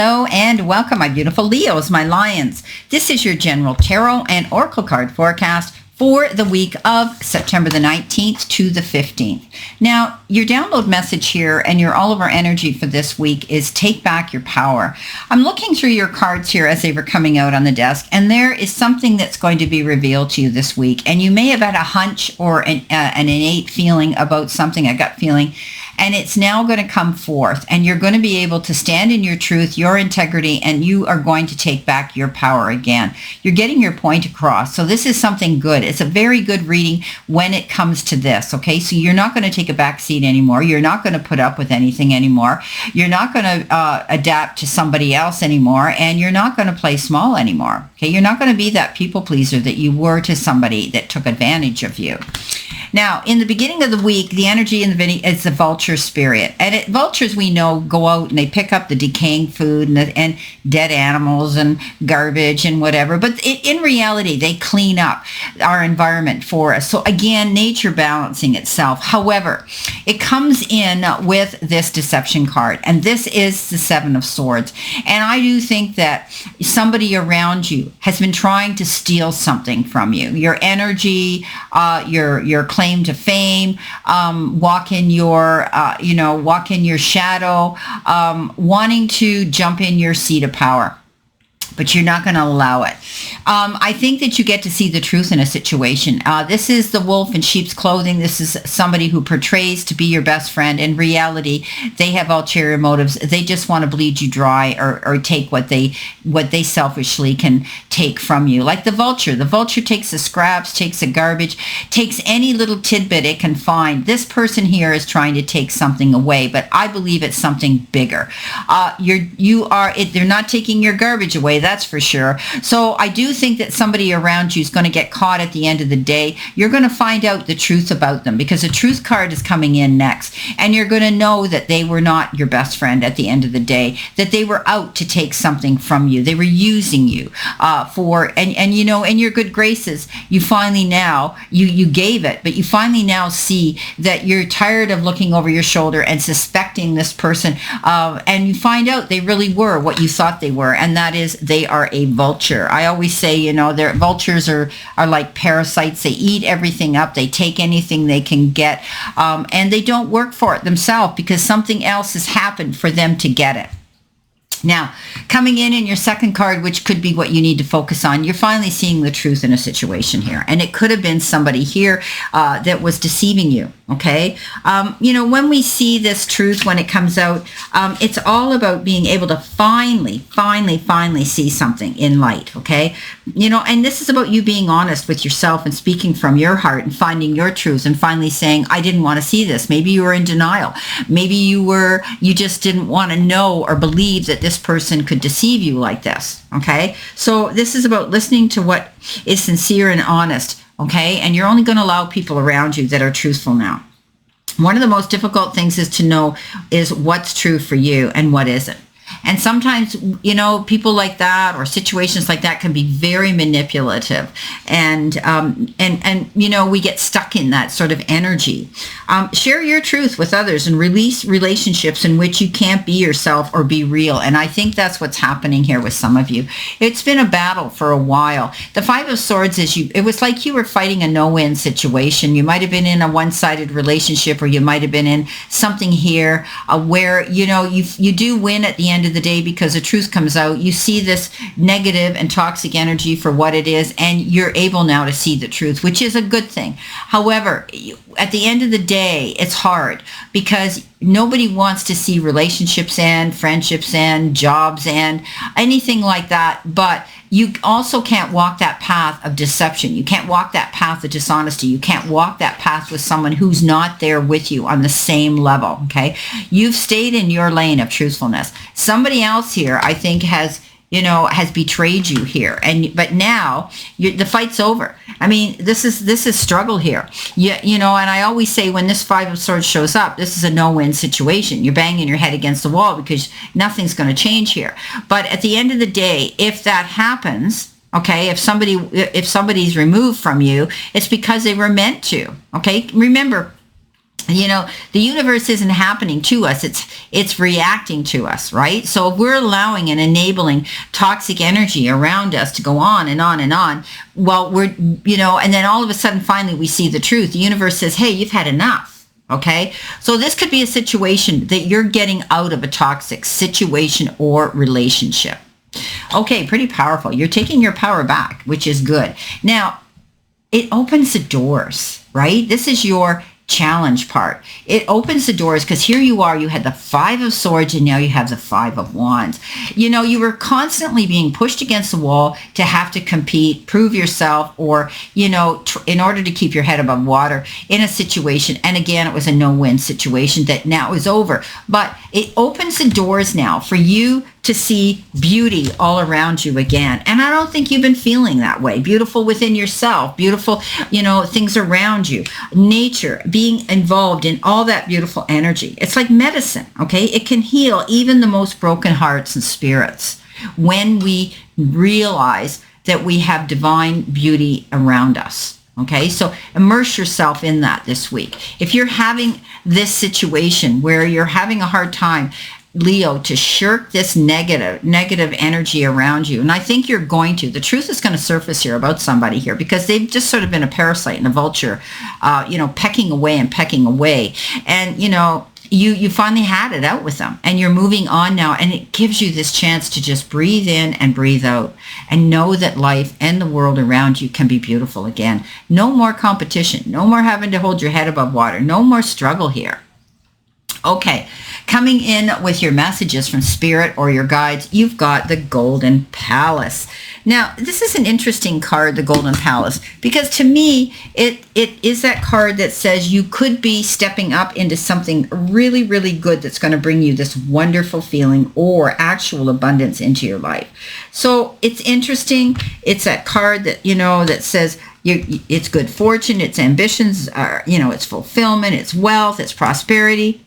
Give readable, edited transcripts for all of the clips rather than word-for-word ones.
Hello and welcome, my beautiful Leos, my Lions. This is your general tarot and oracle card forecast for the week of September the 19th to the 15th. Now, your download message here and your all over energy for this week is take back your power. I'm looking through your cards here as they were coming out on the desk, and there is something that's going to be revealed to you this week. And you may have had a hunch or an innate feeling about something, a gut feeling, and it's now going to come forth, and you're going to be able to stand in your truth, your integrity, and you are going to take back your power again. You're getting your point across. So this is something good. It's a very good reading when it comes to this, okay? So you're not going to take a back seat anymore. You're not going to put up with anything anymore. You're not going to adapt to somebody else anymore, and you're not going to play small anymore, okay? You're not going to be that people pleaser that you were to somebody that took advantage of you. Now, in the beginning of the week, the energy in the video is the vulture spirit. And vultures, we know, go out and they pick up the decaying food and dead animals and garbage and whatever. But in reality, they clean up our environment for us. So again, nature balancing itself. However, it comes in with this deception card. And this is the Seven of Swords. And I do think that somebody around you has been trying to steal something from you. Your energy, your claim to fame, walk in your shadow, wanting to jump in your seat of power. But you're not going to allow it. I think that you get to see the truth in a situation. This is the wolf in sheep's clothing. This is somebody who portrays to be your best friend. In reality, they have ulterior motives. They just want to bleed you dry or take what they selfishly can take from you. Like the vulture. The vulture takes the scraps, takes the garbage, takes any little tidbit it can find. This person here is trying to take something away, but I believe it's something bigger. They're not taking your garbage away. That's for sure. So I do think that somebody around you is going to get caught at the end of the day. You're going to find out the truth about them because the truth card is coming in next. And you're going to know that they were not your best friend at the end of the day, that they were out to take something from you. They were using you in your good graces. You finally now, you gave it, but you finally now see that you're tired of looking over your shoulder and suspecting this person. And you find out they really were what you thought they were. And that is they are a vulture. I always say, their vultures are like parasites. They eat everything up. They take anything they can get. And they don't work for it themselves because something else has happened for them to get it. Now, coming in your second card, which could be what you need to focus on, you're finally seeing the truth in a situation here. And it could have been somebody here that was deceiving you, okay? When we see this truth, when it comes out, it's all about being able to finally see something in light, okay? And this is about you being honest with yourself and speaking from your heart and finding your truth and finally saying, I didn't want to see this. Maybe you were in denial. Maybe you just didn't want to know or believe that this person could deceive you like this, okay? So this is about listening to what is sincere and honest, okay? And you're only going to allow people around you that are truthful now. One of the most difficult things is to know is what's true for you and what isn't. And sometimes, people like that or situations like that can be very manipulative. And we get stuck in that sort of energy. Share your truth with others and release relationships in which you can't be yourself or be real. And I think that's what's happening here with some of you. It's been a battle for a while. The Five of Swords it was like you were fighting a no-win situation. You might have been in a one-sided relationship, or you might have been in something here where, you do win at the end of the day because the truth comes out. You see this negative and toxic energy for what it is, and you're able now to see the truth, which is a good thing. However, at the end of the day, it's hard because nobody wants to see relationships end, friendships end, jobs end, anything like that. But you also can't walk that path of deception. You can't walk that path of dishonesty. You can't walk that path with someone who's not there with you on the same level, okay? You've stayed in your lane of truthfulness. Somebody else here, I think, has betrayed you here, but now the fight's over. I mean, this is struggle here. And I always say when this Five of Swords shows up, this is a no-win situation. You're banging your head against the wall because nothing's going to change here. But at the end of the day, if that happens, okay, if somebody's removed from you, it's because they were meant to. Okay, remember, The universe isn't happening to us. It's reacting to us, right? So if we're allowing and enabling toxic energy around us to go on and on and on, well, and then all of a sudden, finally, we see the truth. The universe says, hey, you've had enough. Okay. So this could be a situation that you're getting out of a toxic situation or relationship. Okay. Pretty powerful. You're taking your power back, which is good. Now, it opens the doors, right? This is your challenge part. It opens the doors because here you are, you had the 5 of Swords and now you have the 5 of Wands. You were constantly being pushed against the wall to have to compete, prove yourself, or, in order to keep your head above water in a situation. And again, it was a no-win situation that now is over. But it opens the doors now for you to see beauty all around you again. And I don't think you've been feeling that way. Beautiful within yourself, beautiful, things around you, nature, being involved in all that beautiful energy. It's like medicine, okay? It can heal even the most broken hearts and spirits when we realize that we have divine beauty around us. Okay, so immerse yourself in that this week. If you're having this situation where you're having a hard time, Leo, to shirk this negative energy around you, and I think you're going to. The truth is going to surface here about somebody here because they've just sort of been a parasite and a vulture, pecking away. And, you finally had it out with them and you're moving on now, and it gives you this chance to just breathe in and breathe out and know that life and the world around you can be beautiful again. No more competition, no more having to hold your head above water, no more struggle here. Okay, coming in with your messages from Spirit or your guides, you've got the Golden Palace. Now, this is an interesting card, the Golden Palace, because to me, it is that card that says you could be stepping up into something really, really good that's going to bring you this wonderful feeling or actual abundance into your life. So it's interesting. It's that card that, that says it's good fortune, it's ambitions, it's fulfillment, it's wealth, it's prosperity.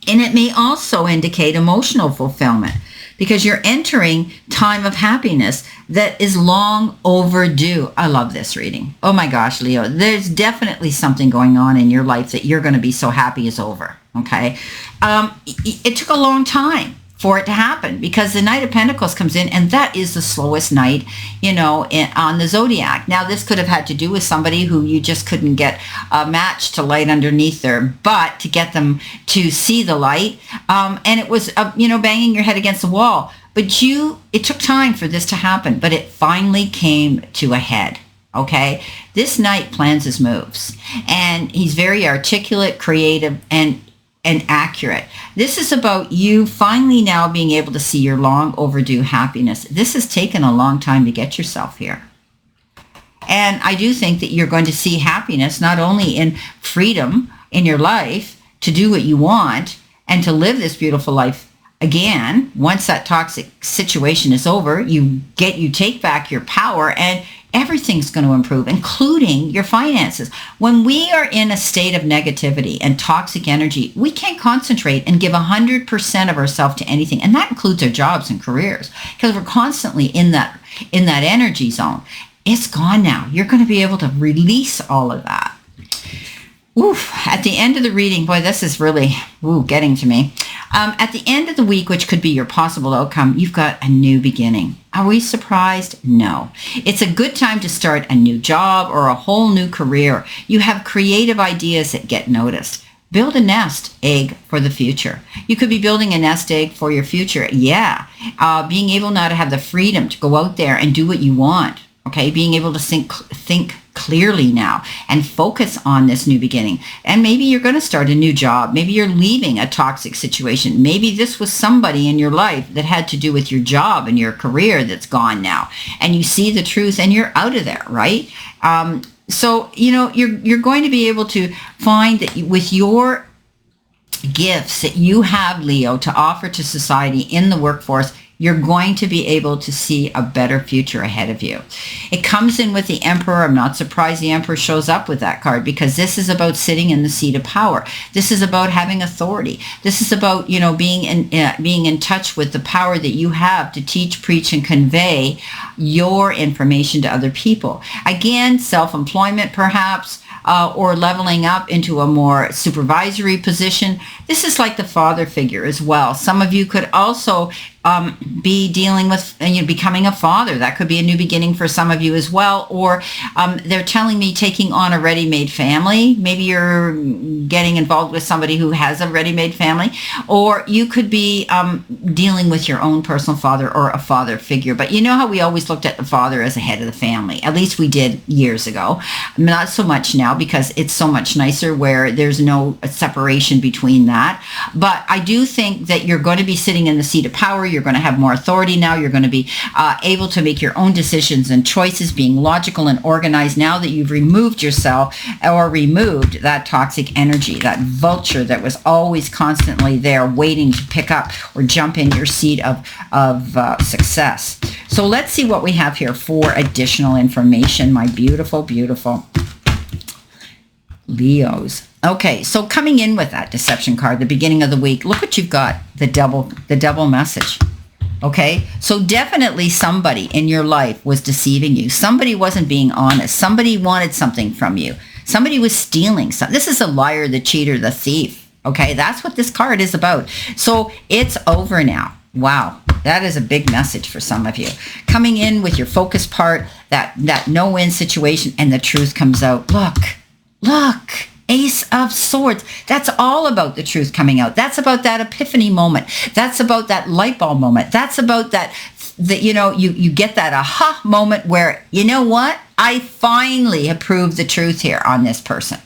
And it may also indicate emotional fulfillment because you're entering time of happiness that is long overdue. I love this reading. Oh my gosh, Leo, there's definitely something going on in your life that you're going to be so happy is over. Okay. It took a long time for it to happen because the Knight of Pentacles comes in and that is the slowest night, on the zodiac. Now, this could have had to do with somebody who you just couldn't get a match to light underneath their butt to get them to see the light. And it was, banging your head against the wall. But it took time for this to happen, but it finally came to a head. Okay. This Knight plans his moves and he's very articulate, creative, and accurate. This is about you finally now being able to see your long overdue happiness. This has taken a long time to get yourself here. And I do think that you're going to see happiness not only in freedom in your life to do what you want and to live this beautiful life again. Once that toxic situation is over, you take back your power and everything's going to improve, including your finances. When we are in a state of negativity and toxic energy, we can't concentrate and give 100% of ourselves to anything. And that includes our jobs and careers because we're constantly in that energy zone. It's gone now. You're going to be able to release all of that. Oof, at the end of the reading, boy, this is really getting to me. At the end of the week, which could be your possible outcome, you've got a new beginning. Are we surprised? No. It's a good time to start a new job or a whole new career. You have creative ideas that get noticed. Build a nest egg for the future. You could be building a nest egg for your future. Yeah. Being able now to have the freedom to go out there and do what you want. Okay. Being able to think clearly now and focus on this new beginning. And maybe you're going to start a new job. Maybe you're leaving a toxic situation. Maybe this was somebody in your life that had to do with your job and your career that's gone now. And you see the truth and you're out of there, right? So, you're going to be able to find that with your gifts that you have, Leo, to offer to society in the workforce, you're going to be able to see a better future ahead of you. It comes in with the Emperor. I'm not surprised the Emperor shows up with that card because this is about sitting in the seat of power. This is about having authority. This is about, being in touch with the power that you have to teach, preach, and convey your information to other people. Again, self-employment perhaps. or leveling up into a more supervisory position. This is like the father figure as well. Some of you could also be dealing with becoming a father. That could be a new beginning for some of you as well. Or they're telling me taking on a ready-made family. Maybe you're getting involved with somebody who has a ready-made family. Or you could be dealing with your own personal father or a father figure. But you know how we always looked at the father as the head of the family. At least we did years ago. Not so much now, because it's so much nicer where there's no separation between that. But I do think that you're going to be sitting in the seat of power. You're going to have more authority now. You're going to be able to make your own decisions and choices, being logical and organized now that you've removed yourself or removed that toxic energy, that vulture that was always constantly there waiting to pick up or jump in your seat of success. So let's see what we have here for additional information, my beautiful, beautiful Leos. Okay, so coming in with that deception card, the beginning of the week, look what you've got, the double message. Okay, so definitely somebody in your life was deceiving you. Somebody wasn't being honest. Somebody wanted something from you. Somebody was stealing something. This is a liar, the cheater, the thief. Okay, that's what this card is about. So it's over now. Wow, that is a big message for some of you. Coming in with your focus part, that no-win situation, and the truth comes out. Look, Ace of Swords. That's all about the truth coming out. That's about that epiphany moment. That's about that light bulb moment. That's about that you get that aha moment where, you know what? I finally have proved the truth here on this person.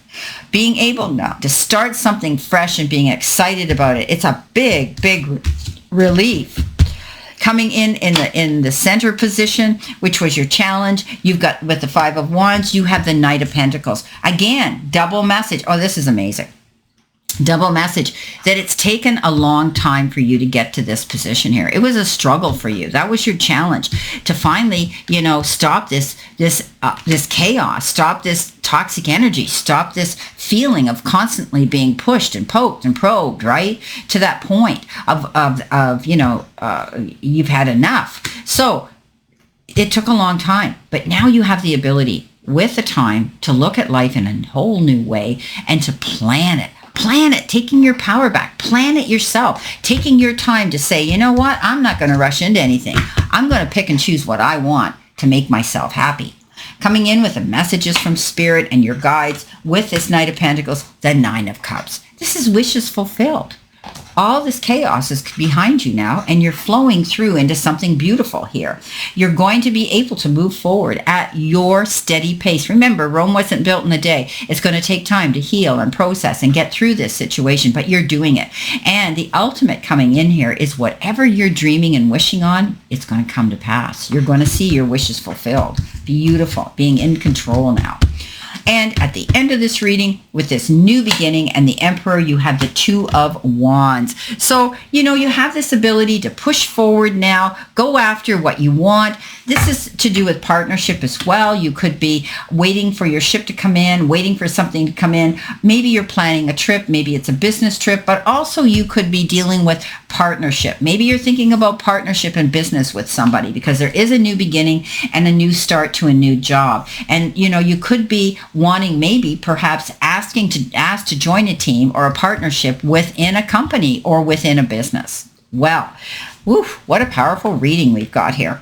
Being able now to start something fresh and being excited about it. It's a big, big relief. Coming in the center position, which was your challenge, you've got with the Five of Wands, you have the Knight of Pentacles. Again, double message. Oh, this is amazing. Double message that it's taken a long time for you to get to this position here. It was a struggle for you. That was your challenge to finally, stop this chaos, stop this toxic energy, stop this feeling of constantly being pushed and poked and probed, right? To that point of you've had enough. So it took a long time, but now you have the ability with the time to look at life in a whole new way and to plan it. Plan it, taking your power back. Plan it yourself. Taking your time to say, you know what? I'm not going to rush into anything. I'm going to pick and choose what I want to make myself happy. Coming in with the messages from Spirit and your guides with this Knight of Pentacles, the Nine of Cups. This is wishes fulfilled. All this chaos is behind you now, and you're flowing through into something beautiful here. You're going to be able to move forward at your steady pace. Remember, Rome wasn't built in a day. It's going to take time to heal and process and get through this situation, but you're doing it. And the ultimate coming in here is whatever you're dreaming and wishing on, it's going to come to pass. You're going to see your wishes fulfilled. Beautiful. Being in control now. And at the end of this reading, with this new beginning and the Emperor, you have the Two of Wands. So, you have this ability to push forward now, go after what you want. This is to do with partnership as well. You could be waiting for your ship to come in, waiting for something to come in. Maybe you're planning a trip. Maybe it's a business trip, but also you could be dealing with partnership. Maybe you're thinking about partnership in business with somebody because there is a new beginning and a new start to a new job. And, you could be wanting, maybe perhaps ask to join a team or a partnership within a company or within a business. Well, what a powerful reading we've got here.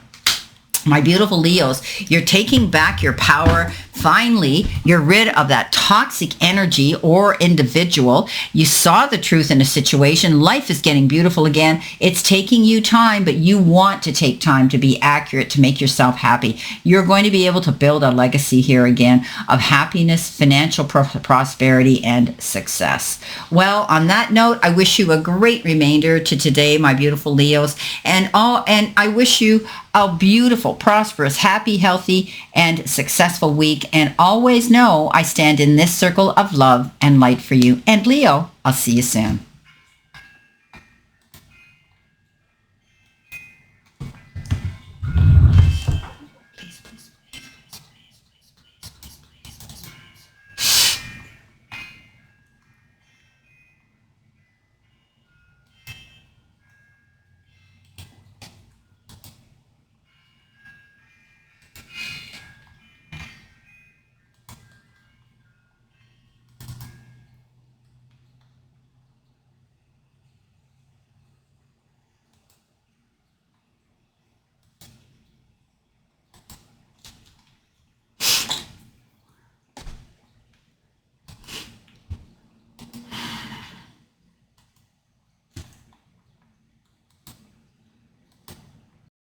My beautiful Leos, you're taking back your power. Finally, you're rid of that toxic energy or individual. You saw the truth in a situation. Life is getting beautiful again. It's taking you time, but you want to take time to be accurate, to make yourself happy. You're going to be able to build a legacy here again of happiness, financial prosperity, and success. Well, on that note, I wish you a great remainder to today, my beautiful Leos, and I wish you a beautiful, prosperous, happy, healthy, and successful week. And always know I stand in this circle of love and light for you. And Leo, I'll see you soon.